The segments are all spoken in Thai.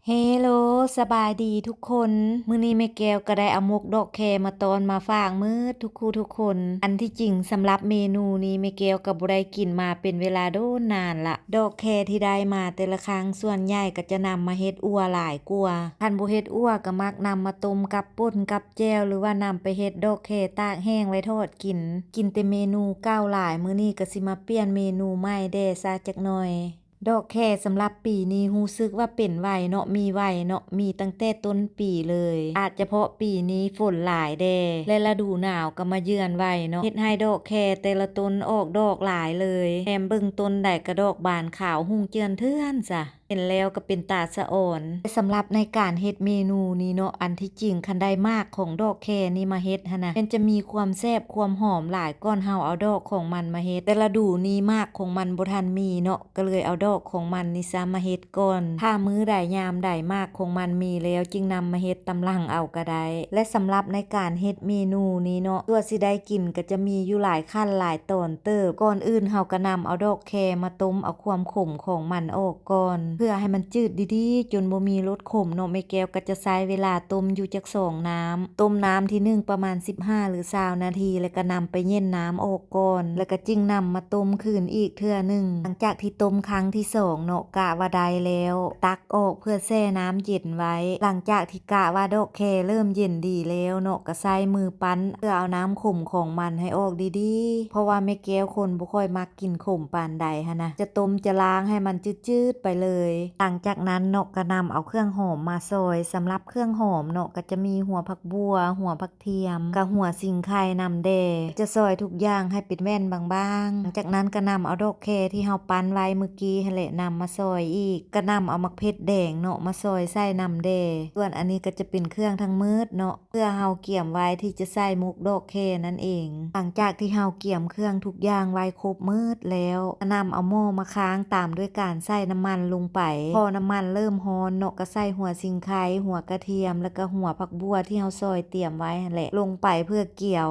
เฮโลสบายดีทุกคนมื้อนี้แม่แก้วก็ได้เอาหมกดอกแคมาตอนมาฝากมื้อทุกคู่ทุกคนอันที่จริงสำหรับเมนูนี้แม่แก้วก็บ่ได้กินมาเป็นเวลาโดนนานละดอกแคที่ได้มาแต่ละครั้งส่วนใหญ่ก็จะนำมาเฮ็ดอั่วหลายกว่าคันบ่เฮ็ดอั่วก็มักนำมาต้มกับป่นกับแจ่วหรือว่านำไปเฮ็ดดอกแคตากแห้งไว้ทอดกินแต่เมนูเก่าหลายมื้อนี้ก็สิมาเปลี่ยนเมนูใหม่แด่ซะจักหน่อยดอกแคสำหรับปีนี้รู้สึกว่าเป็นไวเนาะมีไวเนาะมีตั้งแต่ต้นปีเลยอาจจะเพราะปีนี้ฝนหลายแด่และฤดูหนาวก็มาเยือนไวเนาะเฮ็ดให้ดอกแคแต่ละต้นออกดอกหลายเลยแถมเบิ่งต้นใดก็ดอกบานขาวหุ่งเจือนเทื่อนจ้ะเห็นแล้วก็เป็นตาสะอ่อนสำหรับในการเฮ็ดเมนูนี้เนาะอันที่จริงคันได้มากของดอกแคนี่มาเฮ็ดหั่นนะมันจะมีความแซ่บความหอมหลายก่อนเฮาเอาดอกของมันมาเฮ็ดแต่ฤดูนี้มากของมันบ่ทันมีเนาะก็เลยเอาดอกของมันนี่ซะมาเฮ็ดก่อนถ้ามื้อใดยามใดมากของมันมีแล้วจึงนำมาเฮ็ดตำลังเอาก็ได้และสำหรับในการเฮ็ดเมนูนี้เนาะตัวสิได้กินก็จะมีอยู่หลายขั้นหลายตอนเติบก่อนอื่นเฮาก็นำเอาดอกแคมาต้มเอาความขมของมันออกก่อนเพื่อให้มันจืดดีๆจนบ่มีรสขมเนาะแม่แก้วก็จะใช้เวลาต้มอยู่จัก2น้ำต้มน้ำที่1ประมาณ15หรือ20นาทีแล้วก็นำไปเย็นน้ำออกก่อนแล้วก็จึงนำมาต้มคืนอีกเทื่อนึงหลังจากที่ต้มครั้งที่2เนาะกะว่าได้แล้วตักออกเพื่อแช่น้ำเย็นไว้หลังจากที่กะว่าดอกแคเริ่มเย็นดีแล้วเนาะก็ใช้มือปั้นเพื่อเอาน้ำขมของมันให้ออกดีๆเพราะว่าแม่แก้วคนบ่ค่อยมักกินขมปานใดหันนะจะต้มจะล้างให้มันจืดๆไปเลยหลังจากนั้นเนาะก็นำเอาเครื่องหอมมาซอยสำหรับเครื่องหอมเนาะก็จะมีหัวผักบัวหัวผักเทียมกับหัวสิงไข่นำแด่จะซอยทุกอย่างให้เป็นแว่นบางๆหลังจากนั้นก็นำเอาดอกแคที่เฮาปั้นไว้เมื่อกี้หั่นแหละนำมาซอยอีกก็นำเอามะเขือแดงเนาะมาซอยใส่นำแด่ส่วนอันนี้ก็จะเป็นเครื่องทั้งมืดเนาะเพื่อเฮาเกี่ยมไว้ที่จะใส่มุกดอกแคนั่นเองหลังจากที่เฮาเกี่ยมเครื่องทุกอย่างไว้ครบมืดแล้วก็นำเอาหม้อมาค้างตามด้วยการใส่น้ำมันลงไปพอน้ำมันเริ่มร้อนเนาะก็ใส่หัวสิงไข่หัวกระเทียมแล้วก็หัวผักบัวที่เฮาซอยเตรียมไว้นั่นแหละลงไปเพื่อเกี่ยว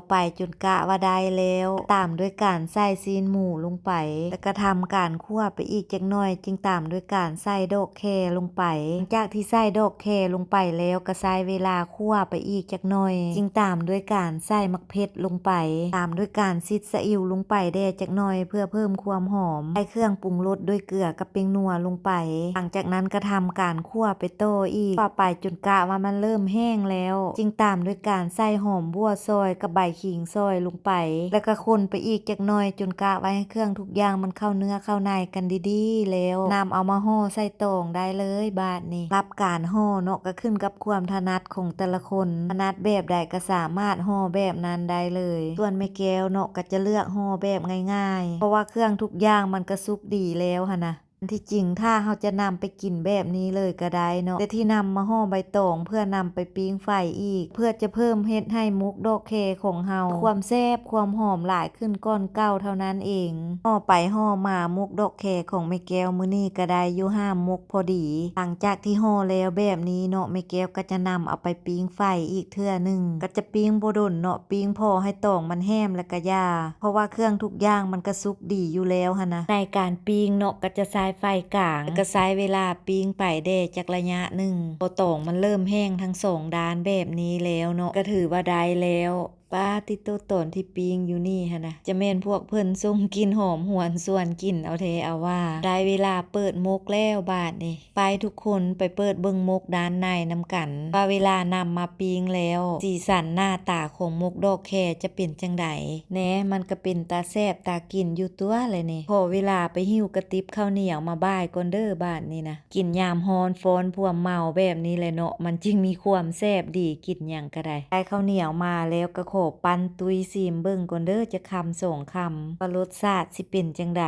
ไปจนกะว่าได้แล้วตามด้วยการใส่ซีนหมูลงไปแล้วก็ทำการคั่วไปอีกจักหน่อยจึงตามด้วยการใส่ดอกแคลงไปหลังจากที่ใส่ดอกแคลงไปแล้วก็ใช้เวลาคั่วไปอีกจักหน่อยจึงตามด้วยการใส่มะเขือลงไปตามด้วยการซิดซีอิ๊วลงไปแด่จักหน่อยเพื่อเพิ่มความหอมใส่เครื่องปรุงรสด้วยเกลือกับเปงนัวลงไปหลังจากนั้นก็ทำการคั่วไปโตอีกต่อไปจนกะว่ามันเริ่มแห้งแล้วจึงตามด้วยการใส่หอมบัวซอยกับใบขิงซอยลงไปแล้วก็คนไปอีกจักหน่อยจนกะไว้ให้เครื่องทุกอย่างมันเข้าเนื้อเข้าในกันดีๆแล้วนำเอามาห่อใส่ตองได้เลยบาดนี้รับการห่อเนาะก็ขึ้นกับความถนัดของแต่ละคนถนัดแบบใดก็สามารถห่อแบบนั้นได้เลยส่วนแม่แก้วเนาะก็จะเลือกห่อแบบง่ายๆเพราะว่าเครื่องทุกอย่างมันก็สุกดีแล้วหั่นนะที่จริงถ้าเราจะนำไปกินแบบนี้เลยก็ได้เนาะแต่ที่นำมาห่อใบตองเพื่อนำไปปิ้งไฟอีกเพื่อจะเพิ่มเฮ็ดให้มุกดอกแคของเราความแซ่บความหอมหลายขึ้นก้อนเก่าเท่านั้นเองห่อไปห่อมามุกดอกแคของแม่แก้วมื้อนี้ก็ได้อยู่5มุกพอดีหลังจากที่ห่อแล้วแบบนี้เนาะแม่แก้วก็จะนำเอาไปปิ้งไฟอีกเทื่อนึงก็จะปิ้งบ่ดนเนาะปิ้งพอให้ตองมันแห้มแล้วก็ย่าเพราะว่าเครื่องทุกอย่างมันก็สุกดีอยู่แล้วหั่นนะในการปิ้งเนาะก็จะใช้ไฟกลางก็ใช้เวลาปิ้งไปได้จักระยะหนึ่งพอตองมันเริ่มแห้งทั้ง2ด้านแบบนี้แล้วเนาะก็ถือว่าได้แล้วป้าติโตตอนที่ปิ้งอยู่นี่หั่นนะจะแม่นพวกเพิ่นส่งกลิ่นหอมหวนส่วนกลิ่นเอาเทเอาว่าได้เวลาเปิดมกแล้วบาดนี่ไปทุกคนไปเปิดเบิ่งมกด้านในนำกันว่าเวลานำมาปิ้งแล้วสีสันหน้าตาของมกดอกแคจะเป็นจังไดแหนมันก็เป็นตาแซ่บตากินอยู่ตัวเลยนี่พอเวลาไปหิ้วกระติบข้าวเหนียวมาบ่ายก่อนเด้อบาดนี่นะกินยามฮ้อนฟ้อนพวมเมาแบบนี้เลยเนาะมันจึงมีความแซ่บดีกินหยังก็ได้ได้ข้าวเหนียวมาแล้วก็ขอปั้นตุยซีมเบิ่งก่อนเด้อจะคำ2คำว่ารสชาติสิเป็นจังได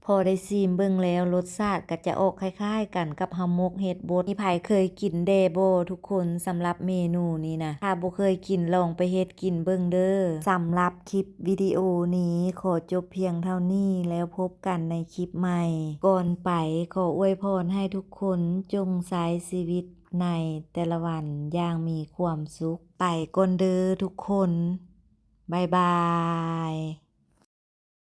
พอได้ซีมเบิ่งแล้วรสชาติก็จะออกคล้ายๆกันกับฮามกเฮ็ดบดมีไผเคยกินเดโบทุกคนสำหรับเมนูนี้นะถ้าบ่เคยกินลองไปเฮ็ดกินเบิ่งเด้อสำหรับคลิปวิดีโอนี้ขอจบเพียงเท่านี้แล้วพบกันในคลิปใหม่ก่อนไปขออวยพรให้ทุกคนจงใช้ชีวิตในแต่ละวันอย่างมีความสุขไปก่อนเด้อทุกคนบ๊ายบาย